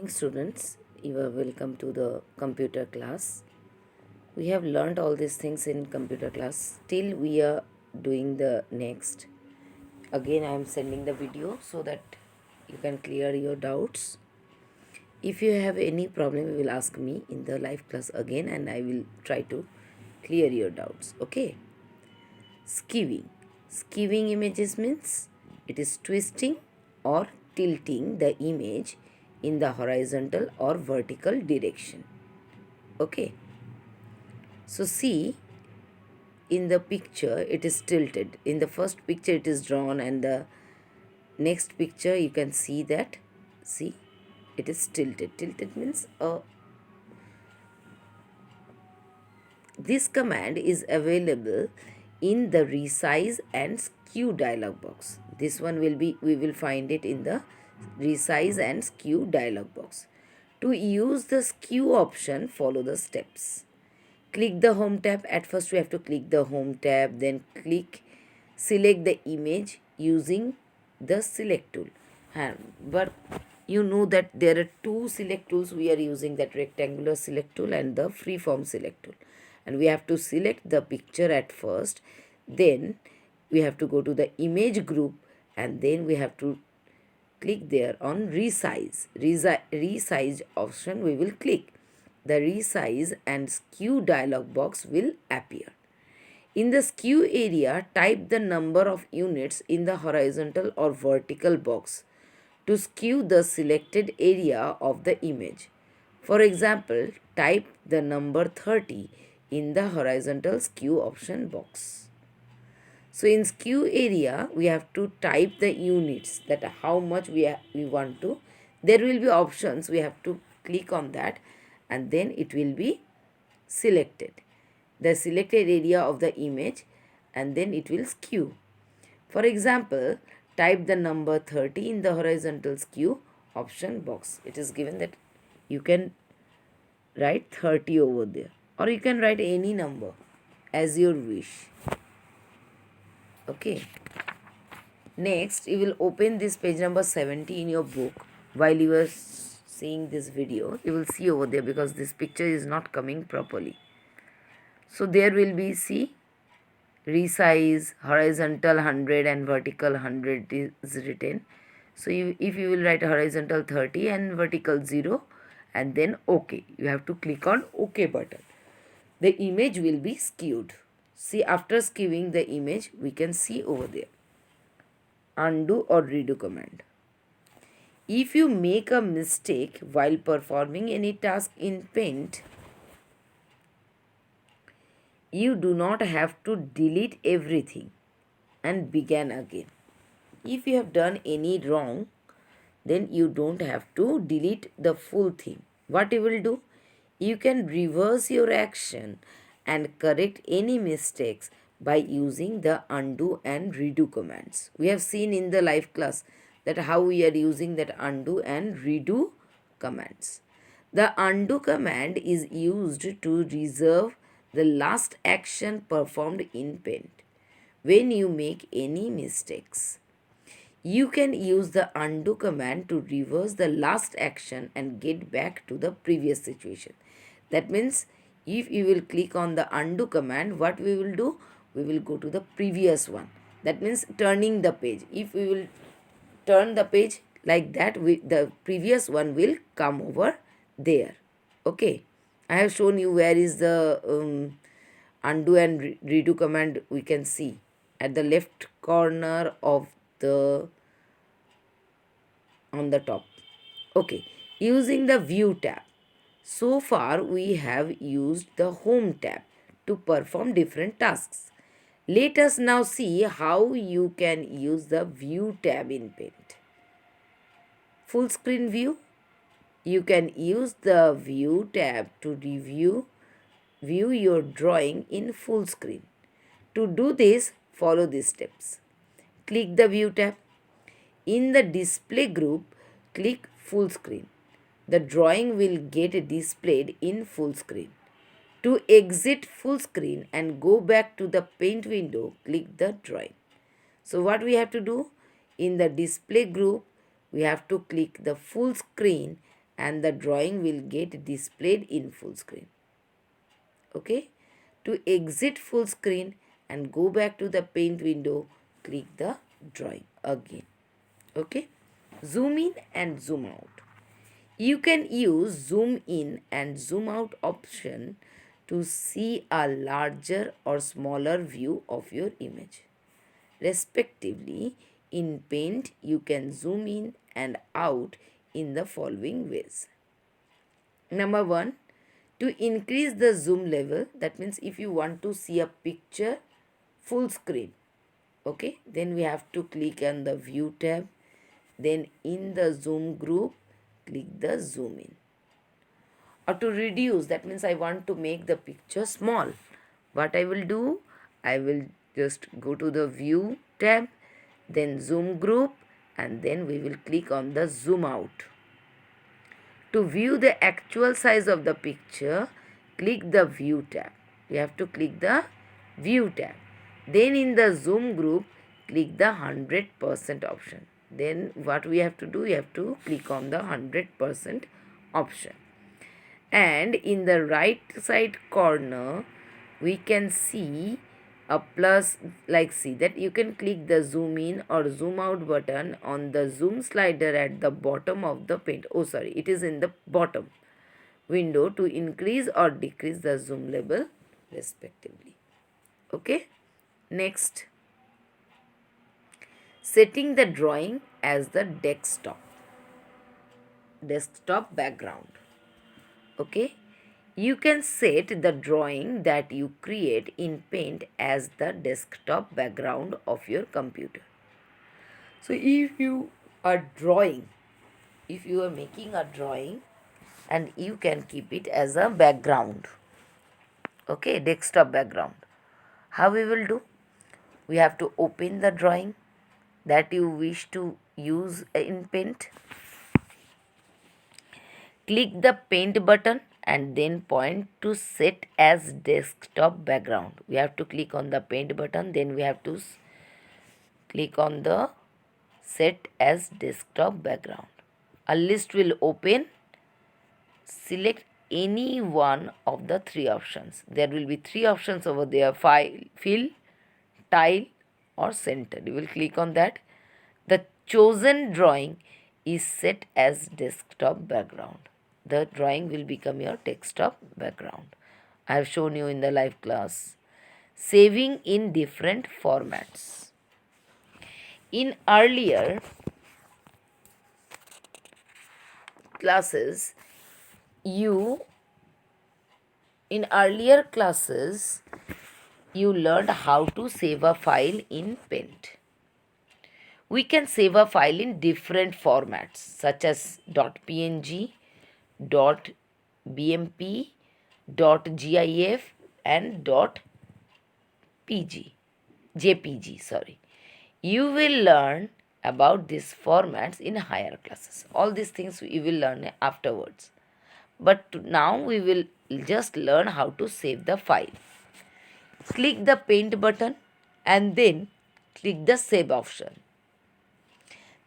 Students, you are welcome to the computer class. We have learned all these things in computer class. Still, we are doing the next. Again, I am sending the video so that you can clear your doubts. If you have any problem, you will ask me in the live class again, and I will try to clear your doubts. Okay. Skewing. Skewing images means it is twisting or tilting the image in the horizontal or vertical direction. Okay. So see, in the picture it is tilted. In the first picture it is drawn, and the next picture you can see that, see, it is tilted. Tilted means this command is available in the resize and skew dialog box. This one will be, we will find it in the resize and skew dialog box. To use the skew option, follow the steps. Click the home tab. At first we have to click the home tab, then select the image using the select tool. But you know that there are two select tools we are using, that rectangular select tool and the freeform select tool. And we have to select the picture at first, then we have to go to the image group, and then we have to click there on resize. Resize option we will click. The resize and skew dialog box will appear. In the skew area, type the number of units in the horizontal or vertical box to skew the selected area of the image. For example, type the number 30 in the horizontal skew option box. So in skew area, we have to type the units, that how much we want to. There will be options, we have to click on that, and then it will be selected, the selected area of the image, and then it will skew. For example, type the number 30 in the horizontal skew option box. It is given that you can write 30 over there, or you can write any number as your wish. Okay. Next, you will open this page number 70 in your book. While you are seeing this video, you will see over there, because this picture is not coming properly. So there will be, see, resize, horizontal 100 and vertical 100 is written. So if you will write horizontal 30 and vertical 0, and then OK, you have to click on OK button. The image will be skewed. See, after skewing the image, we can see over there, undo or redo command. If you make a mistake while performing any task in Paint, you do not have to delete everything and begin again. If you have done any wrong, then you don't have to delete the full thing. What you will do? You can reverse your action and correct any mistakes by using the undo and redo commands. We have seen in the live class that how we are using that undo and redo commands. The undo command is used to reserve the last action performed in Paint when you make any mistakes. You can use the undo command to reverse the last action and get back to the previous situation. That means if you will click on the undo command, what we will do? We will go to the previous one. That means turning the page. If we will turn the page like that, the previous one will come over there. Okay. I have shown you where is the undo and redo command. We can see at the left corner of the on the top. Okay, using the view tab. So far we have used the home tab to perform different tasks. Let us now see how you can use the view tab in Paint. Full screen view. You can use the view tab to view your drawing in full screen. To do this, follow these steps. Click the view tab. In the display group, click full screen. The drawing will get displayed in full screen. To exit full screen and go back to the Paint window, click the drawing. So what we have to do? In the display group, we have to click the full screen and the drawing will get displayed in full screen. Okay, to exit full screen and go back to the paint window, click the drawing again. Okay, zoom in and zoom out. You can use zoom in and zoom out option to see a larger or smaller view of your image. Respectively, in paint you can zoom in and out in the following ways. Number 1, to increase the zoom level, that means if you want to see a picture full screen, okay, then we have to click on the view tab, then in the zoom group click the zoom in. Or to reduce, that means I want to make the picture small, what I will do, I will just go to the view tab, then zoom group, and then we will click on the zoom out. To view the actual size of the picture, click the view tab. We have to click the view tab. Then in the zoom group, click the 100% option. Then what we have to do, we have to click on the 100% option. And in the right side corner, we can see a plus, like see that you can click the zoom in or zoom out button on the zoom slider at the bottom of the paint. Oh sorry, it is in the bottom window to increase or decrease the zoom level respectively. Okay, next, setting the drawing as the desktop background. Okay, you can set the drawing that you create in paint as the desktop background of your computer. So if you are drawing, if you are making a drawing, and you can keep it as a background, okay, desktop background. How we will do, we have to open the drawing that you wish to use in paint, click the paint button and then point to set as desktop background. We have to click on the paint button, then we have to click on the set as desktop background. A list will open. Select any one of the three options. There will be three options over there: file, fill, tile or center. You will click on that. The chosen drawing is set as desktop background. The drawing will become your desktop background. I have shown you in the live class. Saving in different formats. In earlier classes, you learned how to save a file in paint. We can save a file in different formats such as .png, .bmp, .gif and .jpg. Sorry. You will learn about these formats in higher classes. All these things we will learn afterwards. But now we will just learn how to save the file. Click the paint button and then click the save option.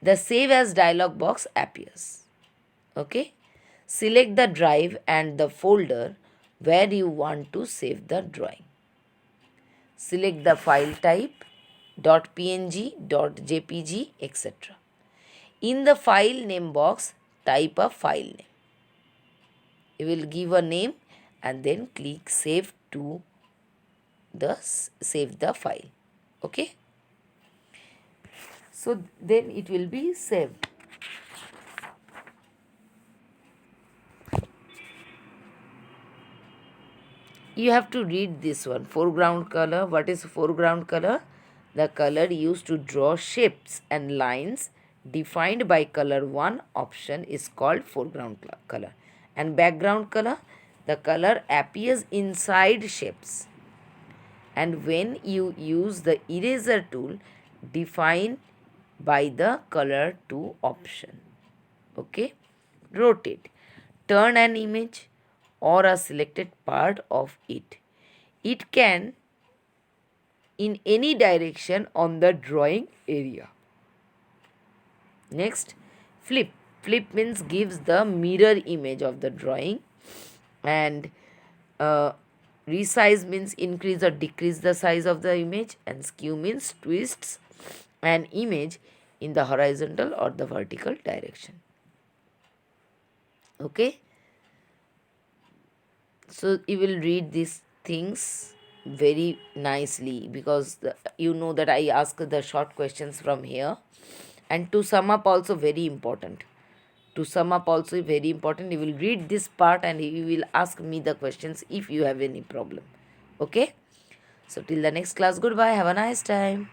The save as dialog box appears. Okay. Select the drive and the folder where you want to save the drawing. Select the file type .png, .jpg, etc. In the file name box, type a file name. You will give a name and then click save to save the file. Okay. So then it will be saved. You have to read this one. Foreground color. What is foreground color? The color used to draw shapes and lines defined by color 1 option is called foreground color. And background color, the color appears inside shapes. And when you use the eraser tool, define by the color 2 option. Okay. Rotate. Turn an image or a selected part of it. It can in any direction on the drawing area. Next, flip. Flip means gives the mirror image of the drawing, and uh, resize means increase or decrease the size of the image, and skew means twists an image in the horizontal or the vertical direction. Okay, so you will read these things very nicely, because you know that I ask the short questions from here. And to sum up also very important, to sum up also very important, you will read this part and you will ask me the questions if you have any problem. Okay, so till the next class, goodbye, have a nice time.